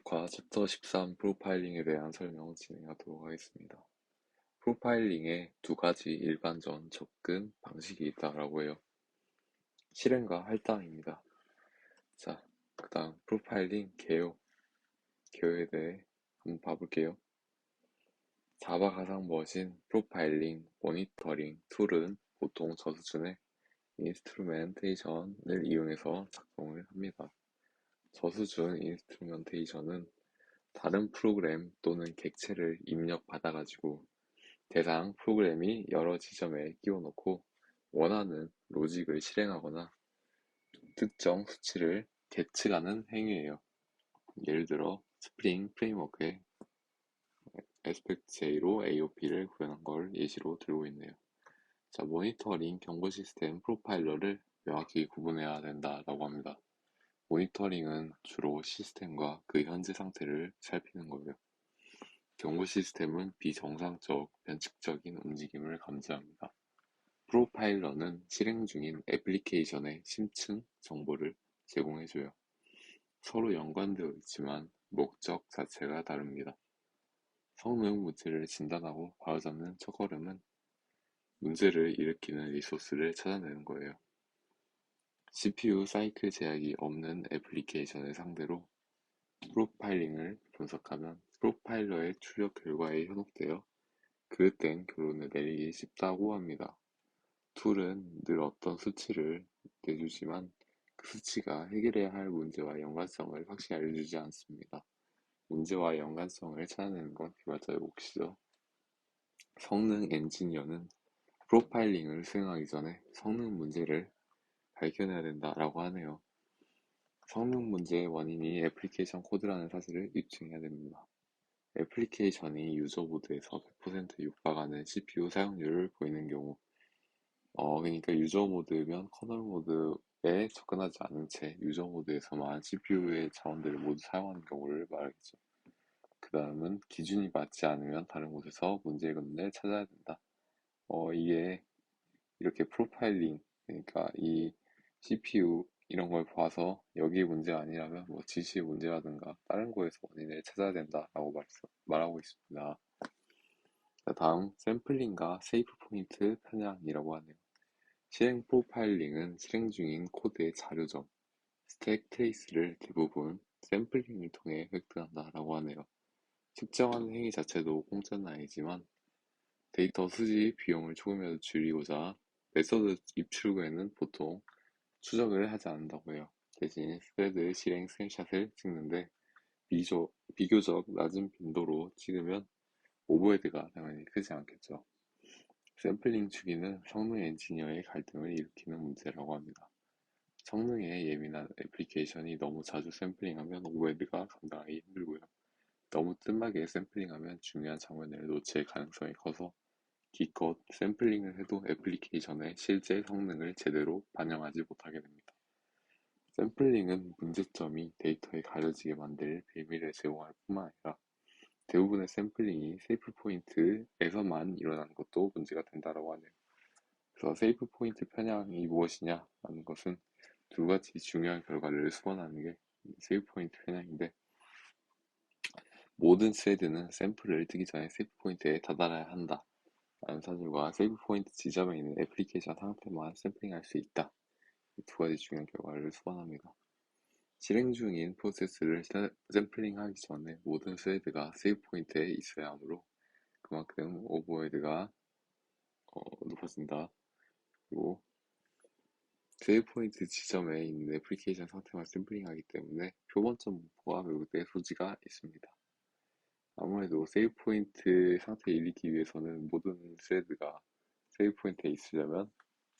수학과 챕터 13 프로파일링에 대한 설명 진행하도록 하겠습니다. 프로파일링에 두 가지 일반적 접근 방식이 있다라고 해요. 실행과 할당입니다. 자, 그 다음 프로파일링 개요에 대해 한번 봐볼게요. 자바 가상 머신 프로파일링 모니터링 툴은 보통 저수준의 인스트루멘테이션을 이용해서 작동을 합니다. 저수준 인스트루멘테이션은 다른 프로그램 또는 객체를 입력받아가지고 대상 프로그램이 여러 지점에 끼워놓고 원하는 로직을 실행하거나 특정 수치를 계측하는 행위예요. 예를 들어 스프링 프레임워크의 SPECT-J로 AOP를 구현한 걸 예시로 들고 있네요. 자, 모니터링 경고 시스템 프로파일러를 명확히 구분해야 된다라고 합니다. 모니터링은 주로 시스템과 그 현재 상태를 살피는 거예요. 경고 시스템은 비정상적, 변칙적인 움직임을 감지합니다. 프로파일러는 실행 중인 애플리케이션의 심층 정보를 제공해줘요. 서로 연관되어 있지만 목적 자체가 다릅니다. 성능 문제를 진단하고 바로잡는 첫걸음은 문제를 일으키는 리소스를 찾아내는 거예요. CPU 사이클 제약이 없는 애플리케이션을 상대로 프로파일링을 분석하면 프로파일러의 출력 결과에 현혹되어 그릇된 결론을 내리기 쉽다고 합니다. 툴은 늘 어떤 수치를 내주지만 그 수치가 해결해야 할 문제와 연관성을 확실히 알려주지 않습니다. 문제와 연관성을 찾아내는 건 개발자의 몫이죠. 성능 엔지니어는 프로파일링을 수행하기 전에 성능 문제를 발견해야 된다라고 하네요. 성능 문제의 원인이 애플리케이션 코드라는 사실을 입증해야 됩니다. 애플리케이션이 유저 모드에서 100% 육박하는 CPU 사용률을 보이는 경우 그러니까 유저 모드면 커널 모드에 접근하지 않은 채 유저 모드에서만 CPU의 자원들을 모두 사용하는 경우를 말하겠죠. 그 다음은 기준이 맞지 않으면 다른 곳에서 문제의 근원을 찾아야 된다. 이게 이렇게 프로파일링, 그러니까 이 CPU 이런 걸 봐서 여기에 문제가 아니라면 뭐 지시의 문제라든가 다른 곳에서 원인을 찾아야 된다라고 말하고 있습니다. 자, 다음 샘플링과 세이프 포인트 편향이라고 하네요. 실행 프로파일링은 실행 중인 코드의 자료점, 스택 트레이스를 대부분 샘플링을 통해 획득한다라고 하네요. 측정하는 행위 자체도 공짜는 아니지만 데이터 수집 비용을 조금이라도 줄이고자 메서드 입출구에는 보통 추적을 하지 않는다고 해요. 대신 스레드 실행 스크린샷을 찍는데 비교적 낮은 빈도로 찍으면 오버헤드가 당연히 크지 않겠죠. 샘플링 주기는 성능 엔지니어의 갈등을 일으키는 문제라고 합니다. 성능에 예민한 애플리케이션이 너무 자주 샘플링하면 오버헤드가 감당하기 힘들고요. 너무 뜸하게 샘플링하면 중요한 장면을 놓칠 가능성이 커서 기껏 샘플링을 해도 애플리케이션의 실제 성능을 제대로 반영하지 못하게 됩니다. 샘플링은 문제점이 데이터에 가려지게 만들 비밀을 제공할 뿐만 아니라 대부분의 샘플링이 세이프 포인트에서만 일어나는 것도 문제가 된다고 하네요. 그래서 세이프 포인트 편향이 무엇이냐라는 것은 두 가지 중요한 결과를 수반하는 게 세이프 포인트 편향인데, 모든 스레드는 샘플을 뜨기 전에 세이프 포인트에 다다라야 한다 라는 사실과 세이프 포인트 지점에 있는 애플리케이션 상태만 샘플링할 수 있다, 이 두 가지 중요한 결과를 수반합니다. 실행 중인 프로세스를 샘플링하기 전에 모든 스레드가 세이프 포인트에 있어야 하므로 그만큼 오버헤드가 높아진다. 그리고 세이브 포인트 지점에 있는 애플리케이션 상태만 샘플링하기 때문에 표본점 분포가 왜곡될 소지가 있습니다. 아무래도 세이브 포인트 상태에 이르기 위해서는 모든 스레드가 세이브 포인트에 있으려면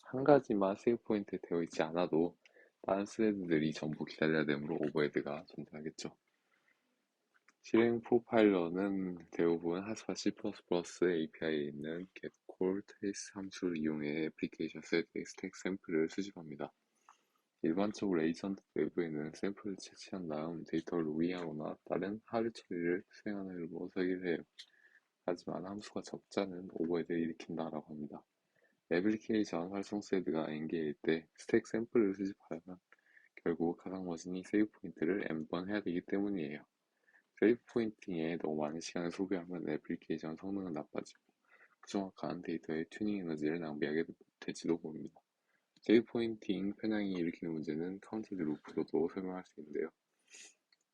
한 가지만 세이브 포인트에 되어 있지 않아도 다른 스레드들이 전부 기다려야 되므로 오버헤드가 존재하겠죠. 실행 프로파일러는 대부분 하스파 C++ API에 있는 get, call, trace 함수를 이용해 애플리케이션 스레드의 스택 샘플을 수집합니다. 일반적으로 에이전트 내부에는 샘플을 채취한 다음 데이터를 로깅하거나 다른 하류 처리를 수행하는 일로 설계를 해요. 하지만 함수가 적자는 오버헤드를 일으킨다라고 합니다. 애플리케이션 활성 스레드가 N개일 때 스택 샘플을 수집하려면 결국 가상 머신이 세이브 포인트를 N번 해야 되기 때문이에요. 세이브 포인팅에 너무 많은 시간을 소비하면 애플리케이션 성능은 나빠지고 부정확한 데이터의 튜닝 에너지를 낭비하게 될지도 모릅니다. 세이브 포인팅 편향이 일으키는 문제는 카운티드 루프로도 설명할 수 있는데요.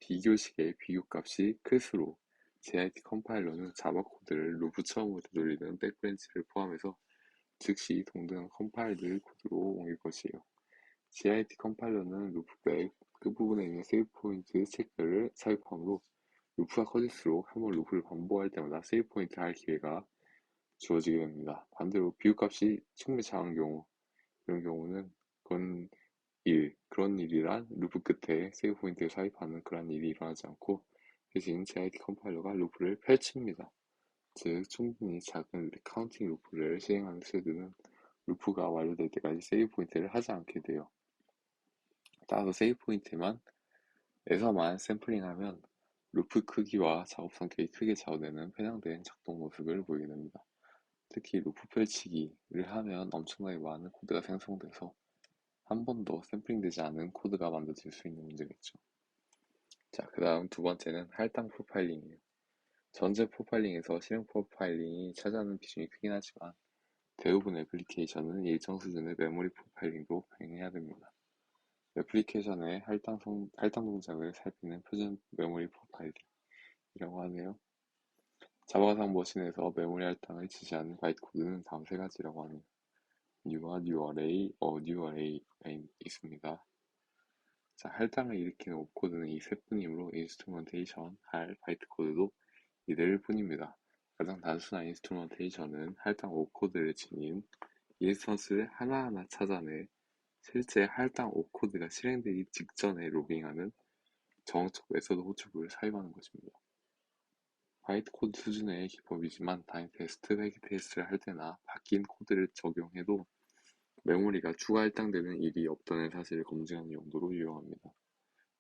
비교식의 비교값이 클수록 JIT 컴파일러는 자바 코드를 루프 처음으로 되돌리는 백브랜치를 포함해서 즉시 동등한 컴파일드 코드로 옮길 것이에요. JIT 컴파일러는 루프백 끝부분에 있는 세이브 포인트 체크를 삽입하므로 루프가 커질수록 한 번 루프를 반복할 때마다 세이브 포인트를 할 기회가 주어지게 됩니다. 반대로 비교값이 충분히 작은 경우, 이런 경우는 그런 일이란 루프 끝에 세이브 포인트를 삽입하는 그런 일이 일어나지 않고 대신 JIT 컴파일러가 루프를 펼칩니다. 즉, 충분히 작은 카운팅 루프를 시행하는 스레드는 루프가 완료될 때까지 세이브 포인트를 하지 않게 돼요. 따라서 세이브 포인트에서만 샘플링하면 루프 크기와 작업 성격이 크게 좌우되는 편향된 작동 모습을 보이게 됩니다. 특히 루프 펼치기를 하면 엄청나게 많은 코드가 생성돼서 한 번도 샘플링되지 않은 코드가 만들어질 수 있는 문제겠죠. 자, 그 다음 두 번째는 할당 프로파일링이에요. 전체 프로파일링에서 실행 프로파일링이 차지하는 비중이 크긴 하지만 대부분 애플리케이션은 일정 수준의 메모리 프로파일링도 병행해야 됩니다. 애플리케이션의 할당 동작을 살피는 표준 메모리 프로파일링이라고 하네요. 자바상 머신에서 메모리 할당을 지시하는 바이트 코드는 다음 세 가지라고 하네요. new와 new array, new array가 있습니다. 자, 할당을 일으키는 옵코드는 이 세뿐이므로 인스트루먼테이션 할 바이트 코드도 이들 뿐입니다. 가장 단순한 인스트루먼테이션은 할당 옵코드를 지닌 인스턴스를 하나하나 찾아내 실제 할당 옵코드가 실행되기 직전에 로깅하는 정적 메서드 호출부를 사용하는 것입니다. 바이트 코드 수준의 기법이지만 단위 테스트, 회귀 테스트를 할 때나 바뀐 코드를 적용해도 메모리가 추가 할당되는 일이 없다는 사실을 검증하는 용도로 유용합니다.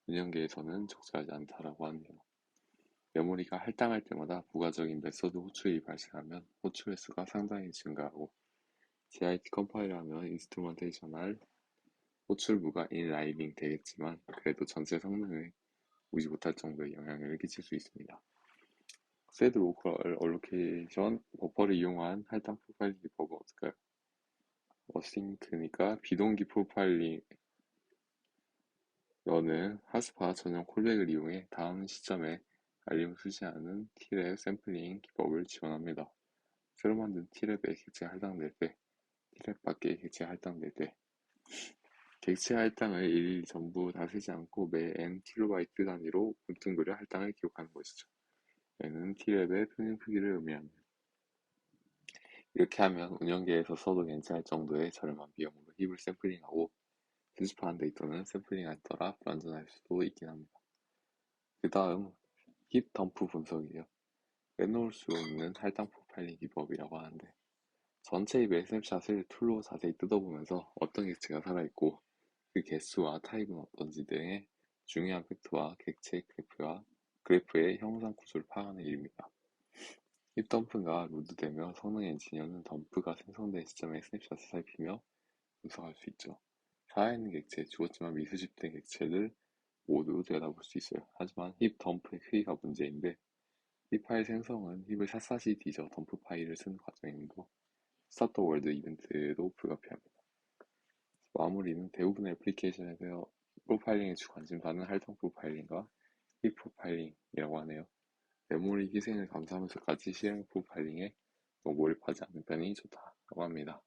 운영계에서는 적절하지 않다라고 하네요. 메모리가 할당할 때마다 부가적인 메서드 호출이 발생하면 호출 횟수가 상당히 증가하고 JIT 컴파일하면 인스트루먼테이션할 호출부가 인라이빙 되겠지만 그래도 전체 성능에 오지 못할 정도의 영향을 끼칠 수 있습니다. 셋 로컬 얼로케이션 버퍼를 이용한 할당 프로파일링 기법은 어떨까요? 어싱크니까 비동기 프로파일링 여는 하스파 전용 콜백을 이용해 다음 시점에 알림을 수신하는 T랩 샘플링 기법을 지원합니다. 새로 만든 T랩에 객체 할당될 때, T랩 밖에 객체 할당될 때, 객체 할당을 일일이 전부 다 세지 않고 매 n 킬로바이트 단위로 뭉뚱그려 할당을 기록하는 것이죠. n은 T랩의 평균 크기를 의미합니다. 이렇게 하면 운영계에서 써도 괜찮을 정도의 저렴한 비용으로 힙을 샘플링하고 수집하는 데이터는 샘플링에 따라 불완전할 수도 있긴 합니다. 그 다음 힙 덤프 분석이에요. 빼놓을 수 없는 할당 프로파일링 기법이라고 하는데 전체 힙의 스냅샷을 툴로 자세히 뜯어보면서 어떤 객체가 살아있고 그 개수와 타입은 어떤지 등의 중요한 팩트와 객체 그래프의 형상 구조를 파악하는 일입니다. 힙 덤프가 로드되며 성능 엔지니어는 덤프가 생성된 시점의 스냅샷을 살피며 분석할 수 있죠. 살아있는 객체, 죽었지만 미수집된 객체를 모두 들여다볼 수 있어요. 하지만 힙 덤프의 크기가 문제인데 힙 파일 생성은 힙을 샅샅이 뒤져 덤프 파일을 쓰는 과정이므로 스타트 월드 이벤트도 불가피합니다. 마무리는 대부분의 애플리케이션에서 프로파일링에 주 관심사는 할당 프로파일링과 힙 프로파일링이라고 하네요. 메모리 희생을 감수하면서까지 실행 프로파일링에 너무 몰입하지 않는 편이 좋다고 합니다.